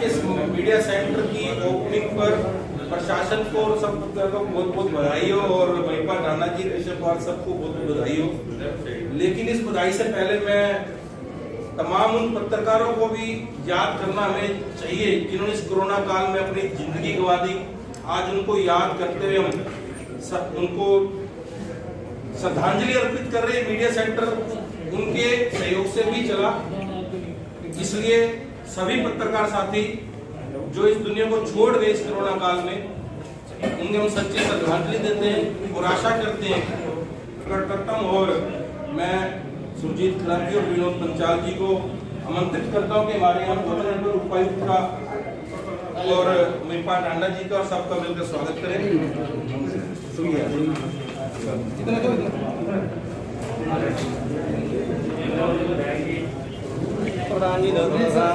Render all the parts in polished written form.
के media centre की opening पर प्रशासन को और सब को बहुत बहुत बधाई हो, और महिपा नाना जी, ऋषभ पवार सबको बहुत बहुत बधाई हो। लेकिन इस बधाई से पहले मैं तमाम उन पत्रकारों को भी याद करना हमें चाहिए जिन्होंने इस कोरोना काल में अपनी जिंदगी गंवा दी। आज उनको याद करते हुए हम उनको श्रद्धांजलि अर्पित कर रहे हैं। मीडिया सेंटर उनके सहयोग से भी चला, इसलिए सभी पत्रकार साथी जो इस दुनिया को छोड़ गए इस कोरोना काल में, उन्हें हम सच्ची श्रद्धांजलि देते हैं और आशा करते हैं करता हूँ। और मैं सुरजीत खराबी और विनोद पंचाल जी को आमंत्रित करता हूँ कि हमारे यहाँ पर उपायुक्त का और महिपा नाना जी का और सबका मिलकर स्वागत करें। प्रधान जी धन्यवाद।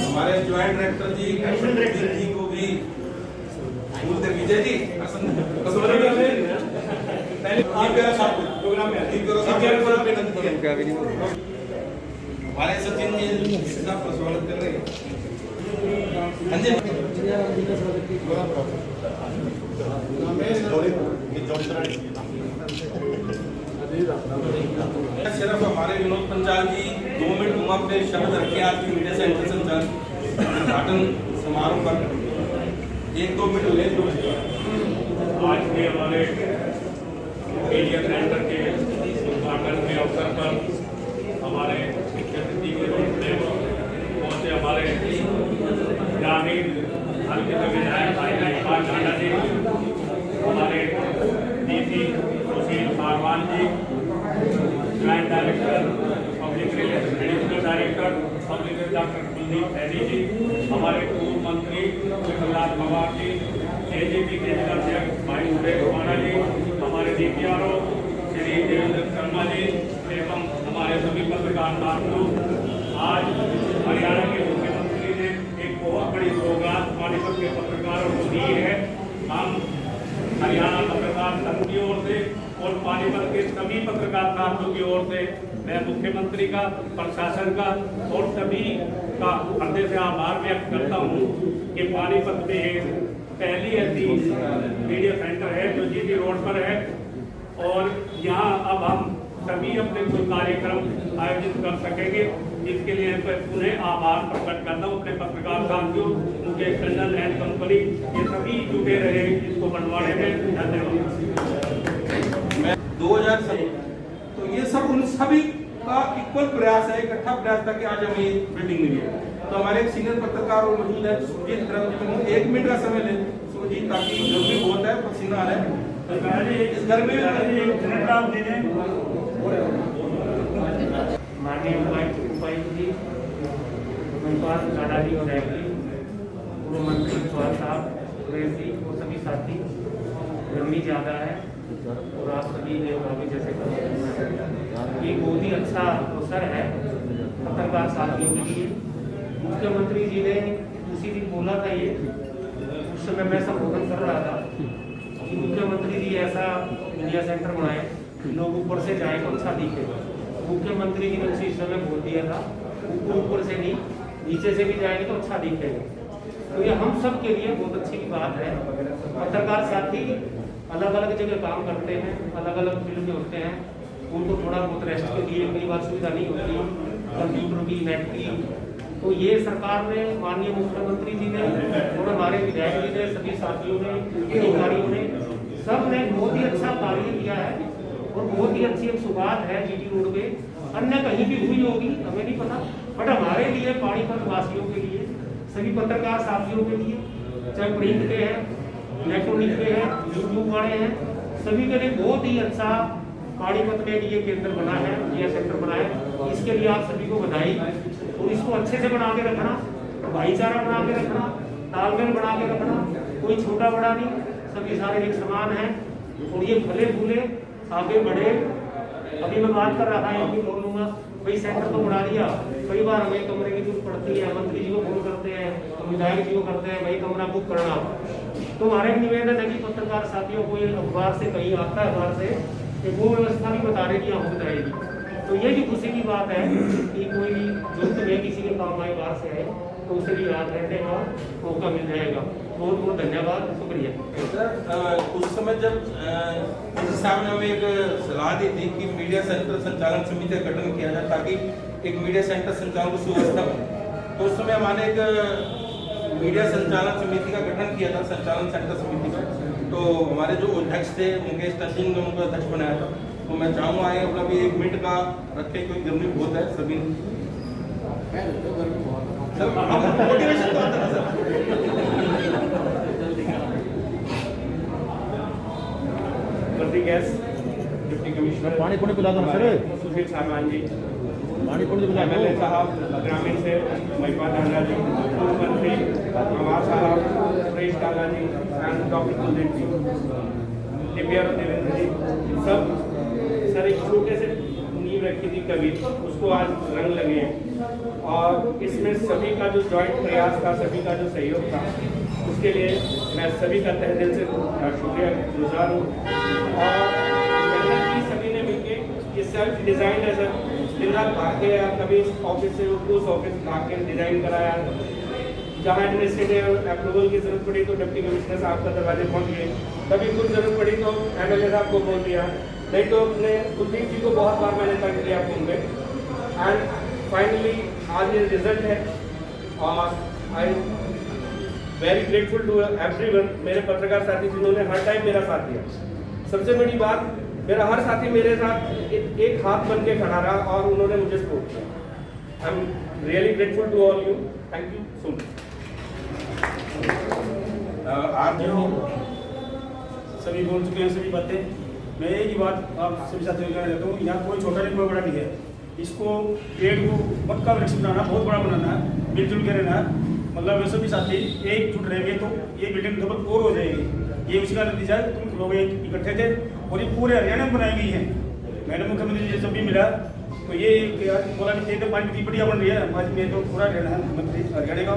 हमारे ज्वाइंट डायरेक्टर जी को भी विजय जी हमारे सचिन जी स्वागत कर रहे हैं। सिर्फ हमारे विनोद पंचाल जी 2 मिनट दूंगा अपने शब्द रखे आज की मीडिया सेंटर संचालन उद्घाटन समारोह पर 1-2 मिनट ले दो। आज के हमारे मीडिया सेंटर के उद्घाटन के अवसर पर हमारे मुख्य अतिथि के रूप में पहुंचे हमारे ग्रामीण हल्के के विधायक भाई महिपा नाना जी, हमारे DC Sushil Parwan ji, joint director public relation, additional director public doctor Kuldeep Saini ji, हमारे पूर्व मंत्री प्रहलाद पवार जी, एजीपी के जिला अध्यक्ष भाई उदय कुमार जी, हमारे डीपीआरओ श्री देवेंद्र शर्मा जी एवं हमारे सभी पत्रकार साथियों। आज हरियाणा के मुख्यमंत्री ने एक बहुत बड़ी सौगात पानीपत के पत्रकारों को दी है। हम हरियाणा पत्रकार संघ की ओर से और पानीपत के सभी पत्रकार साथियों की ओर से मैं मुख्यमंत्री का, प्रशासन का और सभी का हृदय से आभार व्यक्त करता हूँ कि पानीपत में पहली ऐसी मीडिया सेंटर है जो जीटी रोड पर है, और यहाँ अब हम सभी अपने कोई कार्यक्रम आयोजित कर सकेंगे। इसके लिए मैं पुनः आभार प्रकट करता हूँ अपने पत्रकार साथियों, मुकेश टंडन एंड कंपनी, ये सभी जुटे रहे इसको बनवाने में। धन्यवाद। 2000 तो ये सब उन सभी का इक्वल प्रयास है, इकट्ठा प्रयास था कि आज हमें ये बिल्डिंग मिली है। तो हमारे एक सीनियर पत्रकार और मौजूद है सुरजीत खराबी, 1 मिनट का समय ले सुरजीत, ताकि गर्मी बहुत है, पसीना आ रहा है। इस गर्मी में माननीय उपायुक्त जी, महिपा नाना जी और पूर्व मंत्री स्वास्थ्य साहब, सुरेश जी और सभी साथी, गर्मी ज़्यादा है और आप सभी ने काफी जैसे ये बहुत ही अच्छा अवसर है पत्रकार साथियों के लिए। मुख्यमंत्री जी ने उसी दिन बोला था, ये उस समय मैं संबोधन कर रहा था कि मुख्यमंत्री जी ऐसा मीडिया सेंटर बनाए लोग ऊपर से जाए तो अच्छा दिखेगा। मुख्यमंत्री जी ने उसी समय बोल दिया था ऊपर से नहीं, नीचे से भी जाएंगे तो अच्छा दिखेगा। तो ये हम सब के लिए बहुत अच्छी बात है। पत्रकार साथी अलग अलग जगह काम करते हैं, अलग अलग फील्ड में होते हैं, उनको थोड़ा बहुत रेस्ट के लिए कई बार सुविधा नहीं होती, कंप्यूटर की, नेट की। तो ये सरकार ने, माननीय मुख्यमंत्री जी ने और हमारे विधायक जी ने, सभी साथियों ने, अधिकारियों ने, सब ने बहुत ही अच्छा कार्य किया है और बहुत ही अच्छी एक शुरुआत है जीटी रोड पे। अन्य कहीं भी हुई होगी हमें नहीं पता, बट हमारे लिए, पानीपत वासियों के लिए, सभी पत्रकार साथियों के लिए, चाहे प्रिंट के हैं, इलेक्ट्रॉनिक के हैं, यूट्यूब वाले हैं, सभी के लिए बहुत ही अच्छा पानीपत में ये केंद्र बना है, ये सेंटर बना है। इसके लिए आप सभी को बधाई, और इसको अच्छे से बना के रखना, भाईचारा बना के रखना, तालमेल बना के रखना, कोई छोटा बड़ा नहीं, सभी सारे एक समान हैं। और ये भले भूले आगे बढ़े। अभी मैं बात कर रहा था यहाँ की बोल लूँगा भाई सेंटर तो बढ़ा दिया, कई बार हमें कमरे की जरूरत पड़ती है, मंत्री जी को फोन करते हैं, विधायक जी को करते हैं भाई कमरा बुक करना। तो हमारा एक निवेदन है कि पत्रकार साथियों को अखबार से कहीं आता है अखबार से कि वो व्यवस्था भी बता रहे कि यहाँ हो जाएगी। तो ये भी खुशी की बात है कि कोई भी जो तुम्हें किसी के काम आए बाहर से आए तो उसे भी याद रहने का मौका मिल जाएगा। बहुत बहुत धन्यवाद, शुक्रिया। सर उस समय जब साहब ने हमें एक सलाह दी थी कि मीडिया सेंटर संचालन समिति का गठन किया जाए ताकि एक मीडिया सेंटर संचालन को सुव्यवस्था बने, तो उस समय हमारे एक मीडिया संचालन समिति का गठन किया था, संचालन सेंटर समिति का। तो हमारे जो अध्यक्ष थे मुकेश टंडन ने उनको अध्यक्ष बनाया था। तो मैं चाहूँगा आए अपना भी 1 मिनट का रखें, कोई गर्मी बहुत है सभी मोटिवेशन तो आता है सर। गैस डिप्टी कमिश्नर पानी पुणी पिला दो सर, सुशील सामान जी, पानी पुणी पिला दो। MLA साहब ग्रामीण से महिपा डाला जी, पूर्व मंत्री आवास साहब सुरेश डाला जी, डॉक्टर कुलदीप जी, DPR देवेंद्र जी, सब सर एक छोटे से नींव रखी थी कभी, उसको आज रंग लगे हैं। और इसमें सभी का जो जॉइंट प्रयास था, सभी का जो सहयोग था, उसके लिए मैं सभी का तहे दिल से शुक्रिया गुजार हूँ। और मेहनत की सभी ने मिलकर, ये सेल्फ डिज़ाइन है सर, दिन रात भाग के कभी इस ऑफिस से उस ऑफिस भाग के डिज़ाइन कराया। जहाँ एडमिनिस्ट्रेटिव अप्रूवल की जरूरत पड़ी तो डिप्टी कमिश्नर साहब का दरवाजे पहुँच गए, कभी कुछ जरूरत पड़ी तो MLA साहब को बोल दिया, नहीं तो अपने कुलदीप जी को बहुत बार मैंने तंग किया फोन पे। एंड फाइनली आज ये रिजल्ट है और I very grateful to everyone, मेरे पत्रकार साथी जिन्होंने हर टाइम मेरा साथ दिया। सबसे बड़ी बात, मेरा हर साथी मेरे साथ एक हाथ बन के खड़ा रहा और उन्होंने मुझे सपोर्ट किया। I am really grateful to all you, thank you so much. आप जो सभी बोल चुके हैं सभी बातें। मैं एक ही बात आप सभी साथियों को कहना चाहता हूँ, यहाँ कोई छोटा नहीं कोई बड़ा नहीं है। इसको पेड़ को पक्का वृक्ष बनाना, बहुत बड़ा बनाना है, मिलजुल के रहना है। मतलब सभी साथी एकजुट रहेंगे तो ये बिल्डिंग डबल और हो जाएगी। ये उसका नतीजा है, तुम लोग इकट्ठे थे और ये पूरे हरियाणा में बनाई गई है। मैंने मुख्यमंत्री जी जब भी मिला तो ये बोला कि तो पानी की बढ़िया बन रही है, आज में तो पूरा रहना है मंत्री हरियाणा का,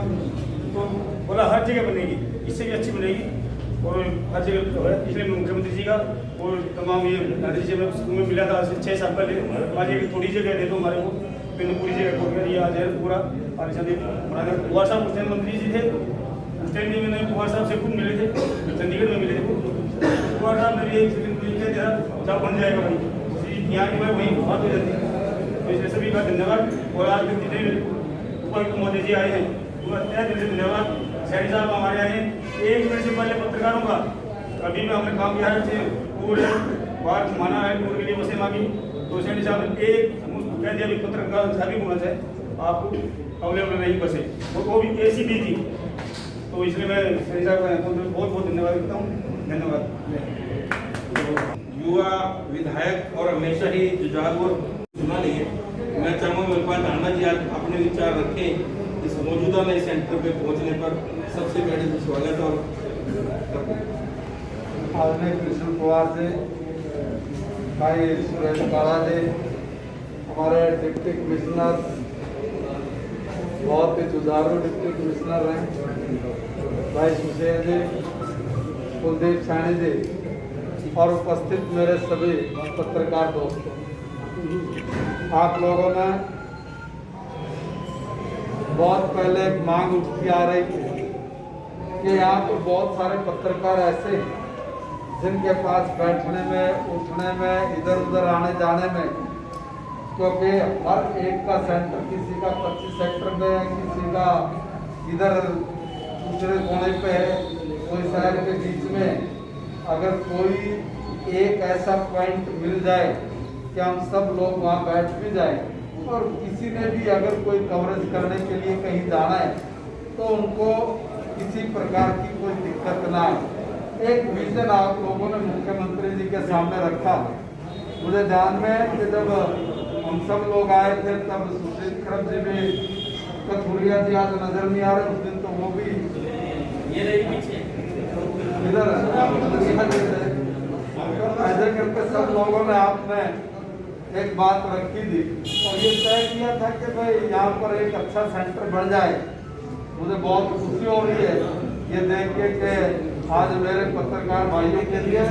तो बोला हर जगह बनेगी, इससे भी अच्छी बनेगी और हर जगह जो है। इसलिए मुख्यमंत्री जी का और तमाम ये नारी जी मैं स्कूल में मिला था 6 साल पहले, आज एक थोड़ी जगह दे दो हमारे को, मैंने पूरी जगह खोल कर आज है पूरा। और कुमार साहब उस टाइम मंत्री जी थे, उस टाइम भी मैंने कुमार साहब से खुद मिले थे, चंडीगढ़ में मिले थे। कुमार साहब ने भी एक सेकंड जब बन जाएगा भाई, यहाँ की वही बात हो जाती है। तो इसलिए सभी का धन्यवाद। और आज जितने उपायुक्त मोदी जी आए हैं उनका तहे दिल से धन्यवाद। सैनी साहब हमारे आए हैं 1 मिनट से पहले पत्रकारों का अभी में हमने काम किया है, पूरे बार माना है पूरे के लिए बसें मांगी, तो सैनी साहब ने एक कह दिया भी पत्रकार सभी होना चाहिए, आपको अवेलेबल नहीं बसे, वो भी AC भी थी। तो इसलिए मैं सैनी साहब का बहुत बहुत धन्यवाद करता हूँ। धन्यवाद। युवा विधायक और हमेशा ही जुझारू और सुना नहीं है। मैं चाहूँगा महिपा डांडा जी आज अपने विचार रखें इस मौजूदा नए सेंटर पे पहुंचने पर। सबसे पहले स्वागत और आदरणीय कृष्ण पवार जी, भाई सुरेश काला जी, हमारे डिप्टी कमिश्नर, बहुत ही जुझारू डिप्टी कमिश्नर हैं भाई सुशील जी, कुलदीप सैनी जी और उपस्थित मेरे सभी पत्रकार दोस्तों। आप लोगों ने बहुत पहले एक मांग उठती आ रही थी कि यहाँ पर बहुत सारे पत्रकार ऐसे हैं जिनके पास बैठने में, उठने में, इधर उधर आने जाने में, क्योंकि हर एक का सेंटर किसी का 25 सेक्टर में है, किसी का इधर दूसरे कोने पे है, कोई शहर के बीच में। अगर कोई एक ऐसा पॉइंट मिल जाए कि हम सब लोग वहाँ बैठ भी जाए और किसी ने भी अगर कोई कवरेज करने के लिए कहीं जाना है तो उनको किसी प्रकार की कोई दिक्कत ना आए। एक विजन आप लोगों ने मुख्यमंत्री जी के सामने रखा। मुझे ध्यान में कि जब हम सब लोग आए थे तब सुशील खरब जी भी, कथुरिया जी आज नजर नहीं आ रहे उस दिन, तो वो भी ये रही पीछे इधर ऐसे करके सब लोगों ने आपने एक बात रखी थी और ये तय किया था कि भाई यहाँ पर एक अच्छा सेंटर बन जाए। मुझे बहुत खुशी हो रही है ये देख के कि आज मेरे पत्रकार भाइयों के लिए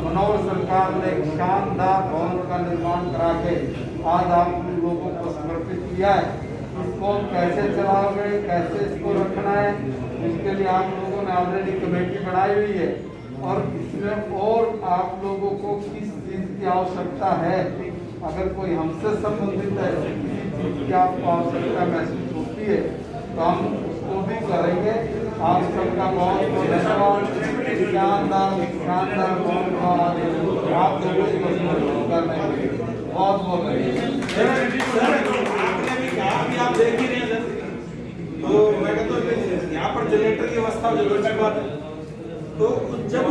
मनोहर सरकार ने एक शानदार भवन का निर्माण करा के आज आप लोगों को समर्पित किया है। इसको कैसे चलाओगे, कैसे इसको रखना है, इसके लिए आप लोगों ने ऑलरेडी कमेटी बनाई हुई है और इसमें और आप लोगों को किस चीज़ की आवश्यकता है, अगर कोई हमसे संबंधित है किसी चीज़ की आपको आवश्यकता महसूस होती है तो हम उसको भी करेंगे। आप सबका बहुत बहुत धन्यवाद। शानदार शानदार आप लोगों को समर्पित करने के लिए बहुत बहुत आपने भी कहा कि आप देख ही रहे हैं सर, तो मैं कहता हूँ यहाँ पर जनरेटर की व्यवस्था जरूर की बात है। तो जब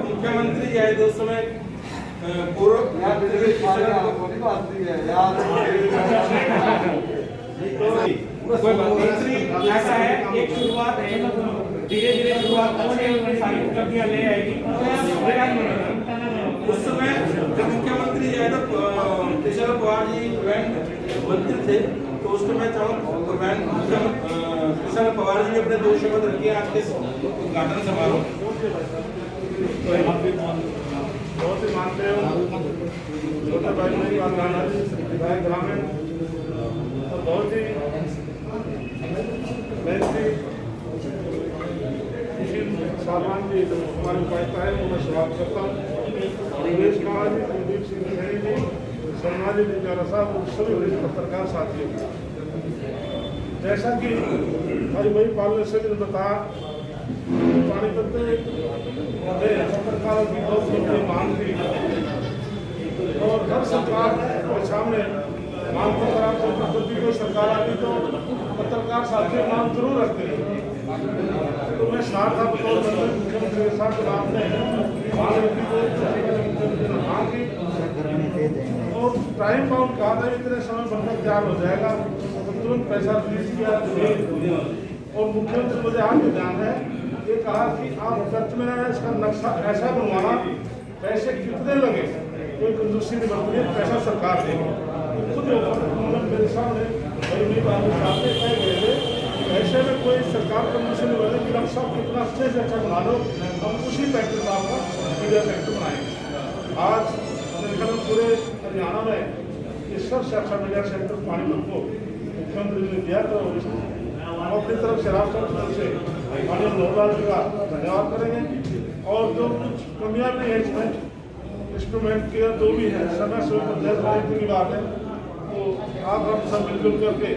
मुख्यमंत्री आए थे उस समय पूर्व मंत्री ऐसा है, एक शुरुआत है, धीरे धीरे शुरुआत अच्छे सारी उपलब्धियां ले आएगी। उस समय जब मुख्यमंत्री जो है ना कृष्ण पवार जी मंत्री थे तो उस समय कृष्ण पवार जी ने अपने 2 शब्द रखे आज के उद्घाटन समारोह। बहुत ही मानते हो छोटे भाई मेरी बात विधायक ग्रामीण और बहुत ही सालमान जी हमारे उपायुक्त है, मैं स्वागत करता हूँ। रमेश कुमार जी, कुलदीप सिंह खैरी जी, शर्मा जी, निजारा साहब और सभी वरिष्ठ पत्रकार साथियों, जैसा कि भाई वही पालने से ने बताया पानीपत में पत्रकारों की बहुत बड़ी मांग थी और हर सरकार के सामने मांग कोई सरकार आती तो पत्रकार साथी मांग जरूर रखते हैं। तो मैं साथ आपको मुख्यमंत्री के साथ आपने मांग रखी तो मांग की और टाइम बाउंड कहा था इतने समय बनकर तैयार हो जाएगा तो तुरंत पैसा रिलीज किया और मुख्यमंत्री मुझे आज ध्यान है ये कहा कि आप खर्च में इसका नक्शा ऐसा बनवाना, पैसे कितने लगे कोई कंजूसी नहीं बनती है, पैसा सरकार देगी। खुद मेरे सामने तय गए ऐसे में कोई सरकार कंजूसी नहीं बने कि नक्शा कितना अच्छे से अच्छा बना लो, हम उसी फैक्ट्री का आपका मीडिया फैक्ट्री बनाएंगे। आज मेरे पूरे हरियाणा में इस सबसे अच्छा मीडिया सेंटर पानीपत को मुख्यमंत्री ने दिया तो अपनी तरफ से राष्ट्र से माननीय मनोहर जी का धन्यवाद करेंगे और जो कुछ कमियाँ भी है इसमें इंस्ट्रूमेंट के जो भी है समय से करने की बात है तो आप हम सब मिलजुल करके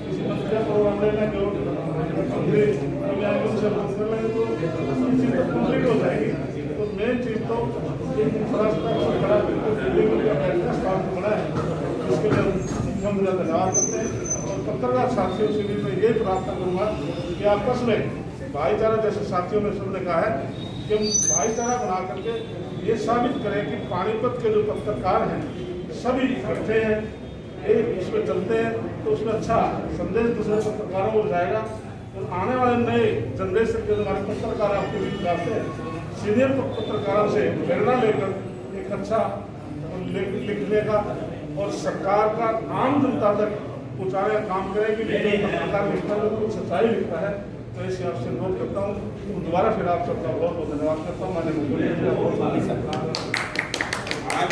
किसी मंत्री प्रोग्राम लेना जो मंत्री उनसे कर लेंगे तो चीज़ तो कम्प्लीट हो जाएगी। तो मेन चीज़ तो इंफ्रास्ट्रक्चर खड़ा बिल्कुल बना है इसके लिए मुख्यमंत्री का धन्यवाद करते हैं। पत्रकार साथियों से भी मैं ये प्रार्थना करूँगा कि आपस में भाईचारा, जैसे साथियों ने सबने कहा है कि हम भाईचारा बना करके ये साबित करें कि पानीपत के जो पत्रकार हैं सभी इकट्ठे हैं, एक इसमें चलते हैं तो उसमें अच्छा संदेश दूसरे पत्रकारों को जाएगा। तो आने वाले नए जनरेशन के हमारे पत्रकार आपके बीच जाते हैं, सीनियर पत्रकारों से प्रेरणा लेकर एक अच्छा लिखने का और सरकार का आम जनता तक पहुँचाने का काम करें कि पत्रकार लिखता है तो सच्चाई लिखता है। तो इसे आपसे अनुरोध करता हूँ। दोबारा फिर आप सबका बहुत बहुत धन्यवाद करता हूँ। आज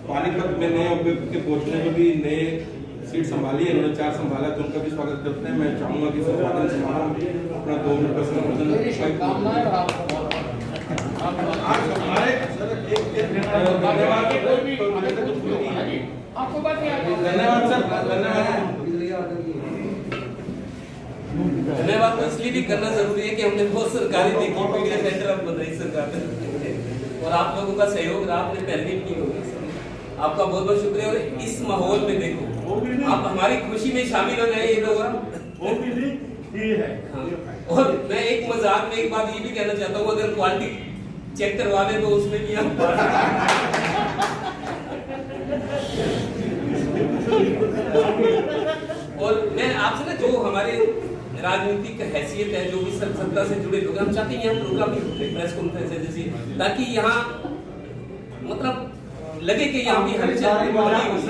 पानीपत में नए उपायुक्त के पहुंचने में भी नए सीट संभाली है, उन्होंने 4 संभाला तो उनका भी स्वागत करते हैं। मैं चाहूँगा कि संपादन समारोह अपना 2 मिनट का संबोधन आज हमारे धन्यवाद सर, धन्यवाद तो इसलिए भी करना जरूरी है कि हमने बहुत सरकारी देखी, मीडिया सेंटर अब बन रही सरकार और आप लोगों का सहयोग रहा, आपने पहले की होगी। आपका बहुत बहुत शुक्रिया। और इस माहौल में देखो आप हमारी खुशी में शामिल हो गए ये लोग है। और मैं एक मजाक में एक बात ये भी कहना चाहता हूँ, अगर क्वालिटी चेक करवा दे तो उसमें भी हम और मैं आपसे ना जो हमारे राजनीतिक हैसियत है, जो भी सत्ता से जुड़े लोग हैं, हम चाहते हैं यहाँ प्रोग्राम भी होते प्रेस कॉन्फ्रेंस है जैसे, ताकि यहाँ मतलब लगे कि यहाँ भी हलचल लगी हुई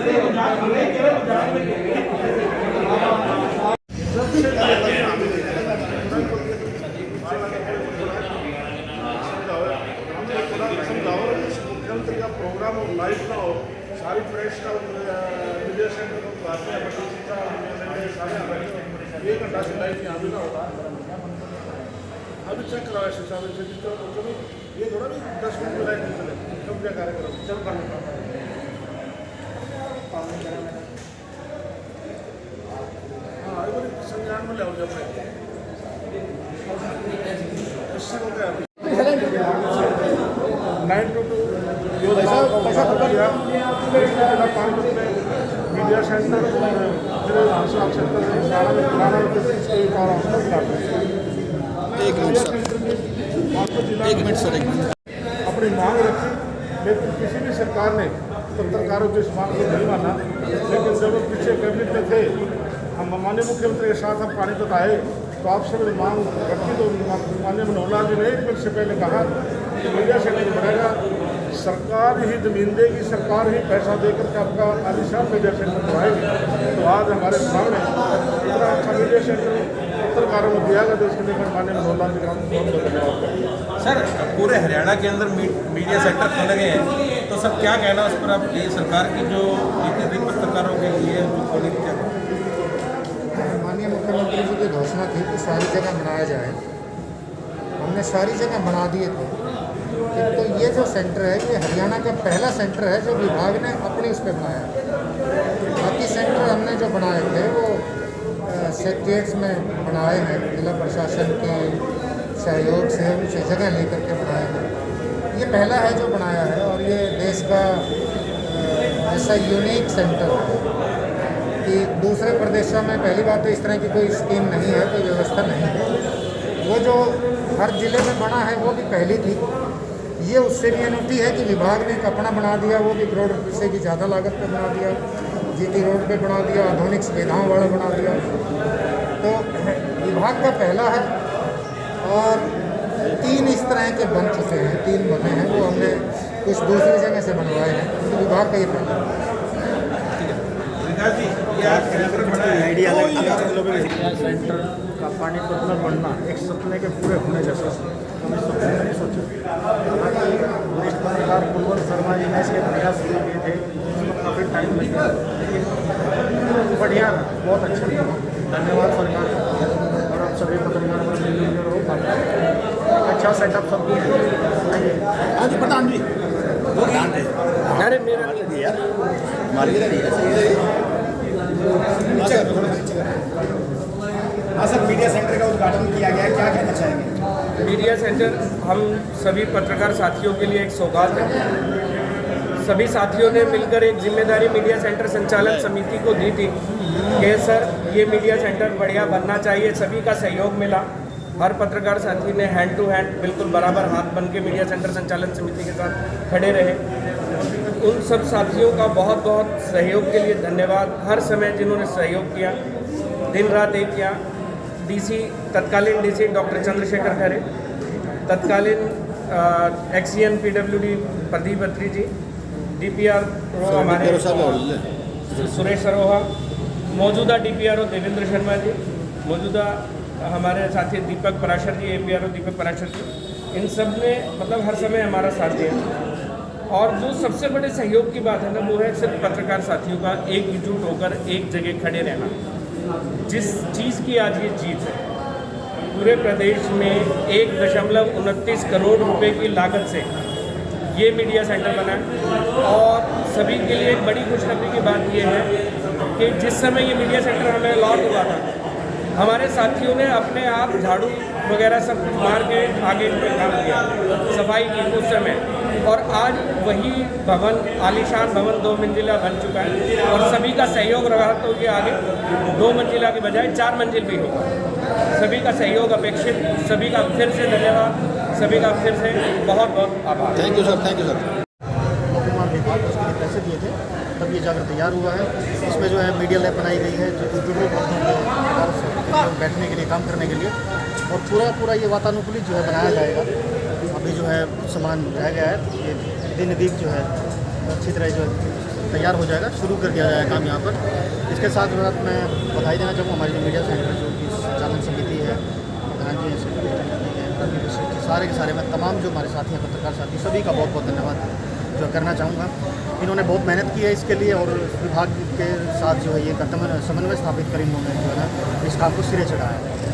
मुख्यमंत्री का प्रोग्राम हो, लाइव ना हो, सारी प्रेस का मीडिया सेंटर को बुलाते हैं, सारे एक घंटा से लाइव यहाँ भी ना होता। अभी चेक कराओ शिक्षा में कभी ये थोड़ा भी 10 मिनट में लाइव नहीं चले, कब क्या कार्यक्रम चल करने का। हाँ एक बार संज्ञान में ले आओ जब इससे हो गया 922 मीडिया सेंटर एक मिनट सर, अपनी मांग रखी, लेकिन किसी भी सरकार ने पत्रकारों की इस मांग को नहीं माना। लेकिन जब वो पीछे कैबिनेट में थे, हम माननीय मुख्यमंत्री के साथ हम पानीपत आए तो आप सब मांग रखी, तो माननीय मनोहर लाल जी ने 1 मिनट से पहले कहा कि मीडिया सेंटर बनेगा, सरकार ही जमीन देगी, सरकार ही पैसा देकर के आपका आलिशान मीडिया सेंटर बनाएगी। तो आज हमारे सामने इतना अच्छा मीडिया सेंटर पत्रकारों को दिया गया, तो इसके लिए मैं माननीय मनोहर लाल जी का बहुत धन्यवाद करता हूँ। सर पूरे हरियाणा के अंदर मीडिया सेंटर खोले गए हैं, तो सर क्या कहना उस पर आप, ये सरकार की जो नीति थी पत्रकारों के लिए जो खोली थी, माननीय मुख्यमंत्री जी की घोषणा थी कि सारी जगह बनाया जाए, हमने सारी जगह बना दिए थे। तो ये जो सेंटर है ये हरियाणा का पहला सेंटर है जो विभाग ने अपने उस पर बनाया। बाकी सेंटर हमने जो बनाए थे वो सेक्रेटरीट्स में बनाए हैं, जिला प्रशासन के सहयोग से उनसे जगह लेकर के बनाए हैं। ये पहला है जो बनाया है और ये देश का ऐसा यूनिक सेंटर है कि दूसरे प्रदेशों में पहली बात तो इस तरह की कोई स्कीम नहीं है, कोई व्यवस्था नहीं है। वो जो हर जिले में बना है वो भी पहली थी। ये उससे भी अनूठी है कि विभाग ने एक अपना बना दिया, वो भी करोड़ रुपये से भी ज़्यादा लागत पे बना दिया, जीटी रोड पे बना दिया, आधुनिक सुविधाओं वाला बना दिया। तो विभाग का पहला है और 3 इस तरह के बन चुके हैं, 3 बने हैं, वो हमने कुछ दूसरी जगह से बनवाए हैं, तो विभाग का ये पहला सेंटर का पानीपत में बनना एक सपने के पूरे होने जैसा हमें सपने नहीं सोचे। हालांकि वरिष्ठ पत्रकार कुलवंत शर्मा जी ने इसके प्रयास शुरू किए थे, उसमें काफ़ी टाइम लगा, लेकिन बढ़िया था, बहुत अच्छा था। धन्यवाद सरकार और आप सभी पत्रकार मिलकर हो पाते अच्छा सेटअप सब कुछ। आज प्रधान जी अरे मेरा सर मीडिया सेंटर का उद्घाटन किया गया, क्या कहना चाहेंगे? मीडिया सेंटर हम सभी पत्रकार साथियों के लिए एक सौगात है। सभी साथियों ने मिलकर एक जिम्मेदारी मीडिया सेंटर संचालन समिति को दी थी कि सर ये मीडिया सेंटर बढ़िया बनना चाहिए। सभी का सहयोग मिला, हर पत्रकार साथी ने हैंड टू हैंड बिल्कुल बराबर हाथ बन के मीडिया सेंटर संचालन समिति के साथ खड़े रहे। उन सब साथियों का बहुत बहुत सहयोग के लिए धन्यवाद। हर समय जिन्होंने सहयोग किया, दिन रात एक किया। डीसी तत्कालीन डीसी डॉक्टर चंद्रशेखर खरे, तत्कालीन एक्सीएन पीडब्ल्यूडी प्रदीप अत्री जी, डीपीआरओ हमारे सुरेश सरोहा, मौजूदा डीपीआरओ देवेंद्र शर्मा जी, मौजूदा हमारे साथी दीपक पराशर जी, एपीआरओ दीपक पराशर जी, इन सब ने मतलब हर समय हमारा साथ दिया। और जो सबसे बड़े सहयोग की बात है ना, वो है सिर्फ पत्रकार साथियों का एकजुट होकर एक जगह खड़े रहना। जिस चीज़ की आज ये जीत है, पूरे प्रदेश में 1.29 करोड़ रुपए की लागत से ये मीडिया सेंटर बना है। और सभी के लिए एक बड़ी खुशखबरी की बात ये है कि जिस समय ये मीडिया सेंटर हमें अलॉट हुआ था, हमारे साथियों ने अपने आप झाड़ू वगैरह सब कुछ मार के आगे इस पर काम किया, सफाई की उस समय। और आज वही भवन, आलीशान भवन 2 मंजिला बन चुका है और सभी का सहयोग रहा तो ये आगे 2 मंजिला की बजाय 4 मंजिल भी होगा। सभी का सहयोग अपेक्षित। सभी का फिर से धन्यवाद, सभी का फिर से बहुत बहुत आभार। Thank you sir, thank you sir. मुख्यमंत्री विभाग उसके लिए पैसे दिए थे, तब ये जाकर तैयार हुआ है। इसमें जो है मीडिया लैब बनाई गई है जो लोग बैठने के लिए, काम करने के लिए, और पूरा ये वातानुकूलित जो है बनाया जाएगा। अभी जो है सामान रह गया है, ये दिन दीप जो है अच्छी तरह जो तैयार हो जाएगा, शुरू कर दिया जाएगा काम यहाँ पर। इसके साथ मैं बधाई देना चाहूँगा हमारी जो मीडिया सेंटर जो कि संचालन समिति है, प्रधान जी हैं, सारे के सारे, मैं तमाम जो हमारे साथी हैं, पत्रकार साथी, सभी का बहुत बहुत धन्यवाद जो करना चाहूँगा। इन्होंने बहुत मेहनत की है इसके लिए, और विभाग के साथ जो है ये समन्वय स्थापित कर इन्होंने जो है ना इस काम को सिरे चढ़ाया है।